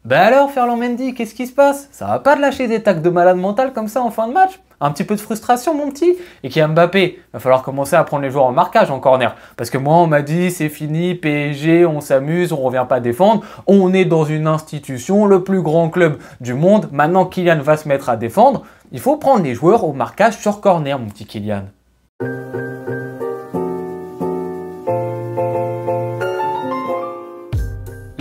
Bah alors Ferland Mendy, qu'est-ce qui se passe? Ça va pas de lâcher des tacles de malade mental comme ça en fin de match? Un petit peu de frustration mon petit? Et qui a Mbappé, va falloir commencer à prendre les joueurs en marquage en corner. Parce que moi on m'a dit c'est fini, PSG, on s'amuse, on revient pas défendre. On est dans une institution, le plus grand club du monde. Maintenant Kylian va se mettre à défendre. Il faut prendre les joueurs au marquage sur corner mon petit Kylian.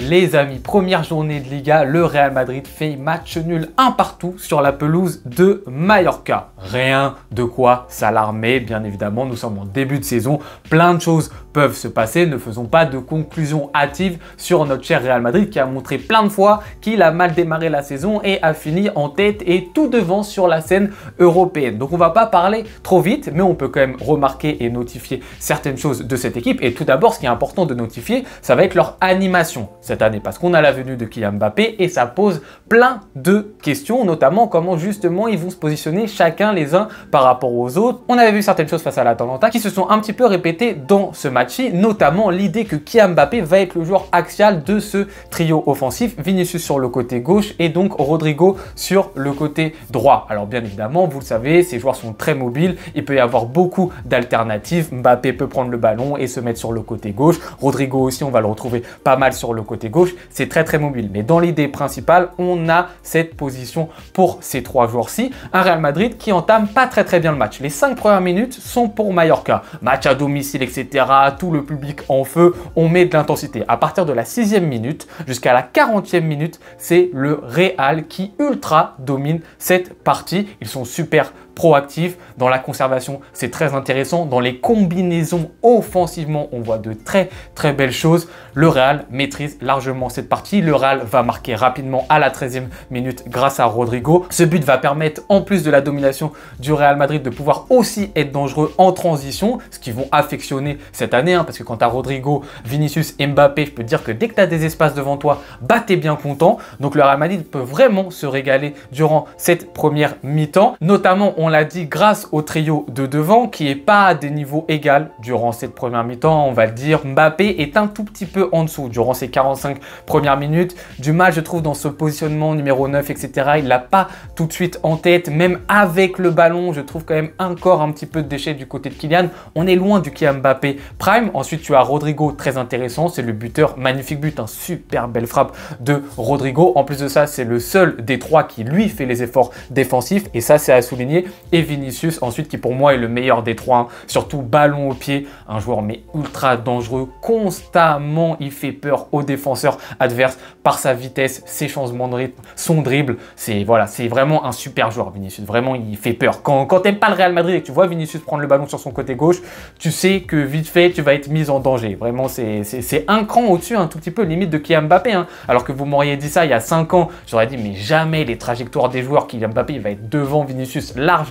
Les amis, première journée de Liga, le Real Madrid fait match nul 1 partout sur la pelouse de Mallorca. Rien de quoi s'alarmer, bien évidemment, nous sommes en début de saison, plein de choses peuvent se passer, ne faisons pas de conclusion hâtive sur notre cher Real Madrid qui a montré plein de fois qu'il a mal démarré la saison et a fini en tête et tout devant sur la scène européenne. Donc on va pas parler trop vite, mais on peut quand même remarquer et notifier certaines choses de cette équipe. Et tout d'abord, ce qui est important de notifier, ça va être leur animation cette année, parce qu'on a la venue de Kylian Mbappé et ça pose plein de questions, notamment comment justement ils vont se positionner chacun les uns par rapport aux autres. On avait vu certaines choses face à l'Atalanta qui se sont un petit peu répétées dans ce match-ci, notamment l'idée que Kylian Mbappé va être le joueur axial de ce trio offensif, Vinicius sur le côté gauche et donc Rodrigo sur le côté droit. Alors bien évidemment, vous le savez, ces joueurs sont très mobiles, il peut y avoir beaucoup d'alternatives. Mbappé peut prendre le ballon et se mettre sur le côté gauche, Rodrigo aussi, on va le retrouver pas mal sur le côté gauche, c'est très mobile. Mais dans l'idée principale, on a cette position pour ces trois joueurs-ci. Un Real Madrid qui entame pas très bien le match. Les 5 premières minutes sont pour Mallorca. Match à domicile, etc. Tout le public en feu, on met de l'intensité. À partir de la 6e minute jusqu'à la 40e minute, c'est le Real qui ultra domine cette partie. Ils sont super proactif. Dans la conservation, c'est très intéressant. Dans les combinaisons offensivement, on voit de très belles choses. Le Real maîtrise largement cette partie. Le Real va marquer rapidement à la 13e minute grâce à Rodrigo. Ce but va permettre, en plus de la domination du Real Madrid, de pouvoir aussi être dangereux en transition, ce qu'ils vont affectionner cette année, parce que quand tu as Rodrigo, Vinicius et Mbappé, je peux te dire que dès que tu as des espaces devant toi, bah t'es bien content. Donc le Real Madrid peut vraiment se régaler durant cette première mi-temps. Notamment, on l'a dit, grâce au trio de devant qui n'est pas à des niveaux égaux durant cette première mi-temps, on va le dire. Mbappé est un tout petit peu en dessous durant ces 45 premières minutes. Du mal, je trouve, dans ce positionnement numéro 9, etc. Il l'a pas tout de suite en tête. Même avec le ballon, je trouve quand même encore un petit peu de déchets du côté de Kylian. On est loin du Kylian Mbappé prime. Ensuite, tu as Rodrigo, très intéressant. C'est le buteur, magnifique but, un super belle frappe de Rodrigo. En plus de ça, c'est le seul des trois qui, lui, fait les efforts défensifs. Et ça, c'est à souligner. Et Vinicius, ensuite, qui pour moi est le meilleur des trois, hein. Surtout ballon au pied, un joueur mais ultra dangereux, constamment il fait peur aux défenseurs adverses par sa vitesse, ses changements de rythme, son dribble. C'est vraiment un super joueur Vinicius, vraiment il fait peur. Quand t'aimes pas le Real Madrid et que tu vois Vinicius prendre le ballon sur son côté gauche, tu sais que vite fait tu vas être mis en danger. Vraiment c'est un cran au-dessus, un tout petit peu limite de Kylian Mbappé, hein. Alors que vous m'auriez dit ça il y a 5 ans, j'aurais dit mais jamais les trajectoires des joueurs, Kylian Mbappé il va être devant Vinicius large.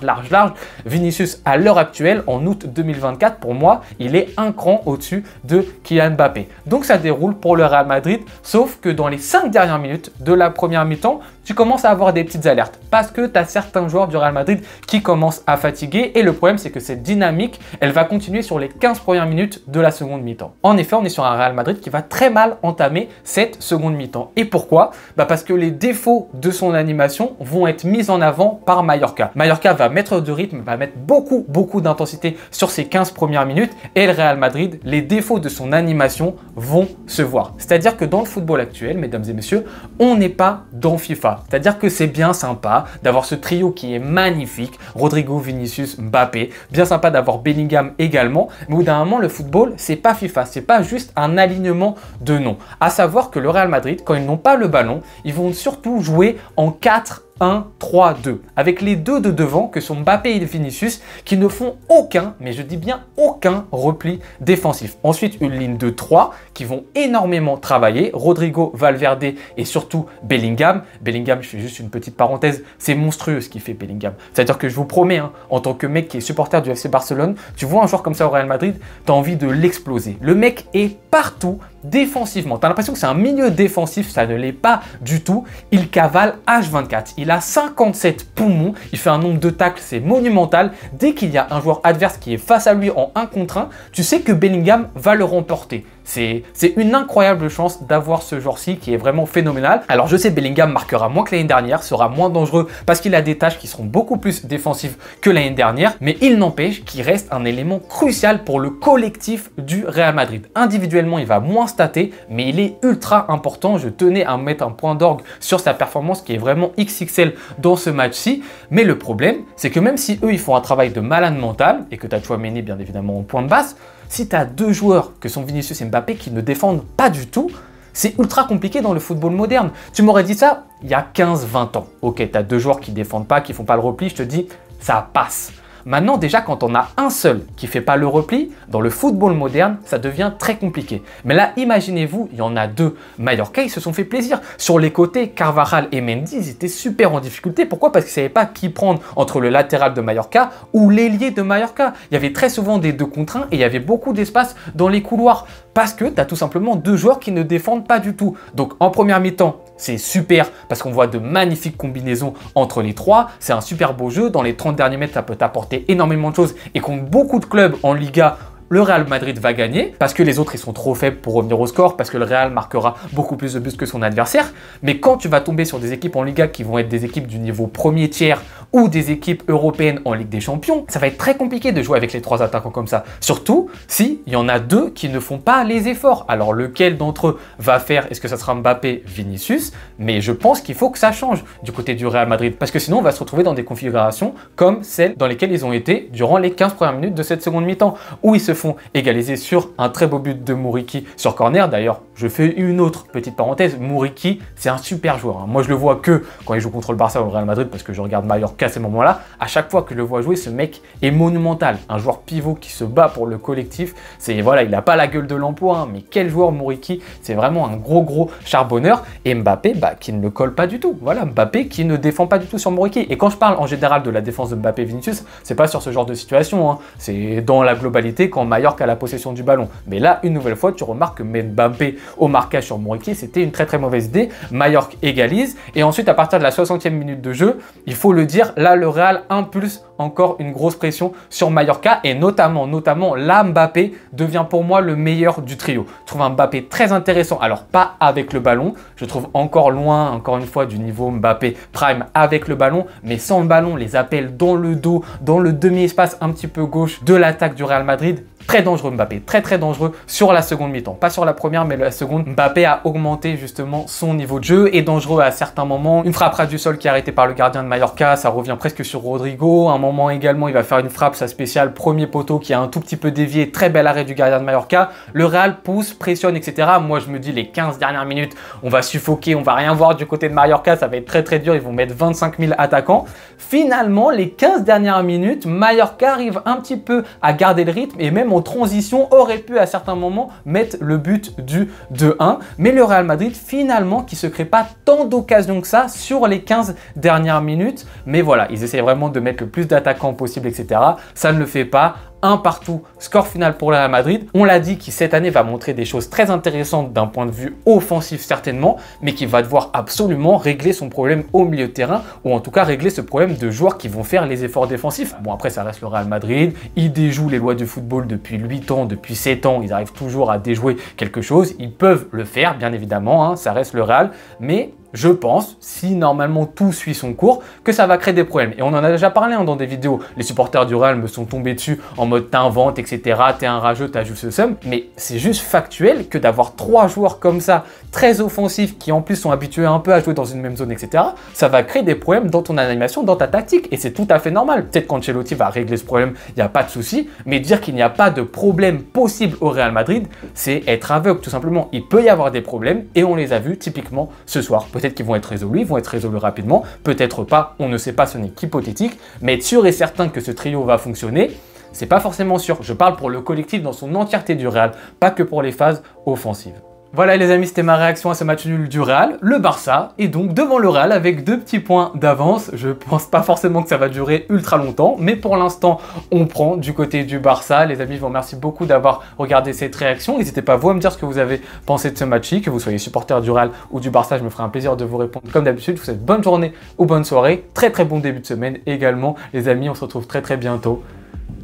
Vinicius à l'heure actuelle, en août 2024, pour moi, il est un cran au-dessus de Kylian Mbappé. Donc ça déroule pour le Real Madrid, sauf que dans les 5 dernières minutes de la première mi-temps, tu commences à avoir des petites alertes parce que tu as certains joueurs du Real Madrid qui commencent à fatiguer et le problème c'est que cette dynamique, elle va continuer sur les 15 premières minutes de la seconde mi-temps. En effet, on est sur un Real Madrid qui va très mal entamer cette seconde mi-temps. Et pourquoi? Parce que les défauts de son animation vont être mis en avant par Mallorca. Mallorca va mettre de rythme, va mettre beaucoup d'intensité sur ces 15 premières minutes et le Real Madrid, les défauts de son animation vont se voir. C'est-à-dire que dans le football actuel, mesdames et messieurs, on n'est pas dans FIFA. C'est-à-dire que c'est bien sympa d'avoir ce trio qui est magnifique, Rodrigo, Vinicius, Mbappé, bien sympa d'avoir Bellingham également, mais au bout d'un moment, le football, c'est pas FIFA, c'est pas juste un alignement de noms. À savoir que le Real Madrid, quand ils n'ont pas le ballon, ils vont surtout jouer en 4-1-3-2, avec les deux de devant que sont Mbappé et Vinicius qui ne font aucun, mais je dis bien aucun repli défensif. Ensuite, une ligne de 3 qui vont énormément travailler, Rodrigo, Valverde et surtout Bellingham. Bellingham, je fais juste une petite parenthèse, c'est monstrueux ce qu'il fait Bellingham. C'est-à-dire que je vous promets, hein, en tant que mec qui est supporter du FC Barcelone, tu vois un joueur comme ça au Real Madrid, tu as envie de l'exploser. Le mec est partout défensivement. Tu as l'impression que c'est un milieu défensif, ça ne l'est pas du tout. Il cavale H24. Il a 57 poumons, il fait un nombre de tacles, c'est monumental. Dès qu'il y a un joueur adverse qui est face à lui en 1 contre 1, tu sais que Bellingham va le remporter. C'est une incroyable chance d'avoir ce joueur-ci qui est vraiment phénoménal. Alors je sais, Bellingham marquera moins que l'année dernière, sera moins dangereux parce qu'il a des tâches qui seront beaucoup plus défensives que l'année dernière, mais il n'empêche qu'il reste un élément crucial pour le collectif du Real Madrid. Individuellement, il va moins stater, mais il est ultra important. Je tenais à mettre un point d'orgue sur sa performance qui est vraiment XXL dans ce match-ci. Mais le problème, c'est que même si eux, ils font un travail de malade mental et que tu as Tchouaméni bien évidemment au point de basse, si tu as deux joueurs que sont Vinicius et Mbappé qui ne défendent pas du tout, c'est ultra compliqué dans le football moderne. Tu m'aurais dit ça il y a 15-20 ans. Ok, tu as deux joueurs qui ne défendent pas, qui ne font pas le repli, je te dis, ça passe. Maintenant, déjà, quand on a un seul qui ne fait pas le repli, dans le football moderne, ça devient très compliqué. Mais là, imaginez-vous, il y en a deux. Mallorca, ils se sont fait plaisir. Sur les côtés, Carvajal et Mendy, ils étaient super en difficulté. Pourquoi? Parce qu'ils ne savaient pas qui prendre entre le latéral de Mallorca ou l'ailier de Mallorca. Il y avait très souvent des 2 contre 1 et il y avait beaucoup d'espace dans les couloirs. Parce que tu as tout simplement deux joueurs qui ne défendent pas du tout. Donc, en première mi-temps, c'est super parce qu'on voit de magnifiques combinaisons entre les trois. C'est un super beau jeu. Dans les 30 derniers mètres, ça peut t'apporter énormément de choses. Et contre beaucoup de clubs en Liga, le Real Madrid va gagner parce que les autres ils sont trop faibles pour revenir au score, parce que le Real marquera beaucoup plus de buts que son adversaire. Mais quand tu vas tomber sur des équipes en Liga qui vont être des équipes du niveau premier tiers ou des équipes européennes en Ligue des Champions, ça va être très compliqué de jouer avec les trois attaquants comme ça. Surtout s'il y en a deux qui ne font pas les efforts. Alors lequel d'entre eux va faire? Est-ce que ça sera Mbappé, Vinicius? Mais je pense qu'il faut que ça change du côté du Real Madrid parce que sinon on va se retrouver dans des configurations comme celles dans lesquelles ils ont été durant les 15 premières minutes de cette seconde mi-temps où ils se font égaliser sur un très beau but de Mouriki sur corner. D'ailleurs, je fais une autre petite parenthèse. Mouriki, c'est un super joueur. Moi, je le vois que quand il joue contre le Barça ou le Real Madrid parce que je regarde Mallorca à ces moments-là. À chaque fois que je le vois jouer, ce mec est monumental. Un joueur pivot qui se bat pour le collectif. C'est voilà, il n'a pas la gueule de l'emploi, hein, mais quel joueur Mouriki. C'est vraiment un gros charbonneur. Et Mbappé, qui ne le colle pas du tout. Voilà, Mbappé qui ne défend pas du tout sur Mouriki. Et quand je parle en général de la défense de Mbappé et Vinicius, c'est pas sur ce genre de situation. Hein. C'est dans la globalité quand Mallorca a la possession du ballon. Mais là, une nouvelle fois, tu remarques que Mbappé au marquage sur Mouriki, c'était une très mauvaise idée. Mallorca égalise. Et ensuite, à partir de la 60e minute de jeu, il faut le dire, là, le Real impulse encore une grosse pression sur Mallorca. Et notamment, là, Mbappé devient pour moi le meilleur du trio. Je trouve un Mbappé très intéressant. Alors, pas avec le ballon. Je trouve encore loin, encore une fois, du niveau Mbappé prime avec le ballon. Mais sans le ballon, les appels dans le dos, dans le demi-espace un petit peu gauche de l'attaque du Real Madrid. Très dangereux Mbappé, très dangereux sur la seconde mi-temps. Pas sur la première, mais la seconde. Mbappé a augmenté justement son niveau de jeu, est dangereux à certains moments. Une frappe ras du sol qui est arrêtée par le gardien de Mallorca, ça revient presque sur Rodrigo. À un moment également, il va faire une frappe, sa spéciale, premier poteau qui a un tout petit peu dévié. Très bel arrêt du gardien de Mallorca. Le Real pousse, pressionne, etc. Moi, je me dis les 15 dernières minutes, on va suffoquer, on va rien voir du côté de Mallorca, ça va être très dur. Ils vont mettre 25 000 attaquants. Finalement, les 15 dernières minutes, Mallorca arrive un petit peu à garder le rythme et même en transition aurait pu à certains moments mettre le but du 2-1. Mais le Real Madrid finalement qui se crée pas tant d'occasions que ça sur les 15 dernières minutes. Mais voilà, ils essaient vraiment de mettre le plus d'attaquants possible, etc. Ça ne le fait pas. Un partout, score final pour le Real Madrid. On l'a dit qui cette année va montrer des choses très intéressantes d'un point de vue offensif certainement, mais qui va devoir absolument régler son problème au milieu de terrain, ou en tout cas régler ce problème de joueurs qui vont faire les efforts défensifs. Bon après ça reste le Real Madrid, ils déjouent les lois du football depuis 8 ans, depuis 7 ans, ils arrivent toujours à déjouer quelque chose, ils peuvent le faire bien évidemment, hein, ça reste le Real, mais je pense, si normalement tout suit son cours, que ça va créer des problèmes. Et on en a déjà parlé dans des vidéos. Les supporters du Real me sont tombés dessus en mode t'inventes, etc. T'es un rageux, t'as juste ce seum. Mais c'est juste factuel que d'avoir 3 joueurs comme ça, très offensifs, qui en plus sont habitués un peu à jouer dans une même zone, etc. Ça va créer des problèmes dans ton animation, dans ta tactique. Et c'est tout à fait normal. Peut-être qu'Ancelotti va régler ce problème, il n'y a pas de souci. Mais dire qu'il n'y a pas de problème possible au Real Madrid, c'est être aveugle tout simplement. Il peut y avoir des problèmes et on les a vus typiquement ce soir. Peut-être qu'ils vont être résolus, ils vont être résolus rapidement, peut-être pas, on ne sait pas, ce n'est qu'hypothétique, mais être sûr et certain que ce trio va fonctionner, c'est pas forcément sûr. Je parle pour le collectif dans son entièreté du Real, pas que pour les phases offensives. Voilà les amis, c'était ma réaction à ce match nul du Real. Le Barça est donc devant le Real avec 2 petits points d'avance. Je pense pas forcément que ça va durer ultra longtemps, mais pour l'instant, on prend du côté du Barça. Les amis, je vous remercie beaucoup d'avoir regardé cette réaction. N'hésitez pas vous à me dire ce que vous avez pensé de ce match-ci, que vous soyez supporter du Real ou du Barça, je me ferai un plaisir de vous répondre comme d'habitude. Je vous souhaite bonne journée ou bonne soirée. Très bon début de semaine également. Les amis, on se retrouve très bientôt.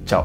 Ciao.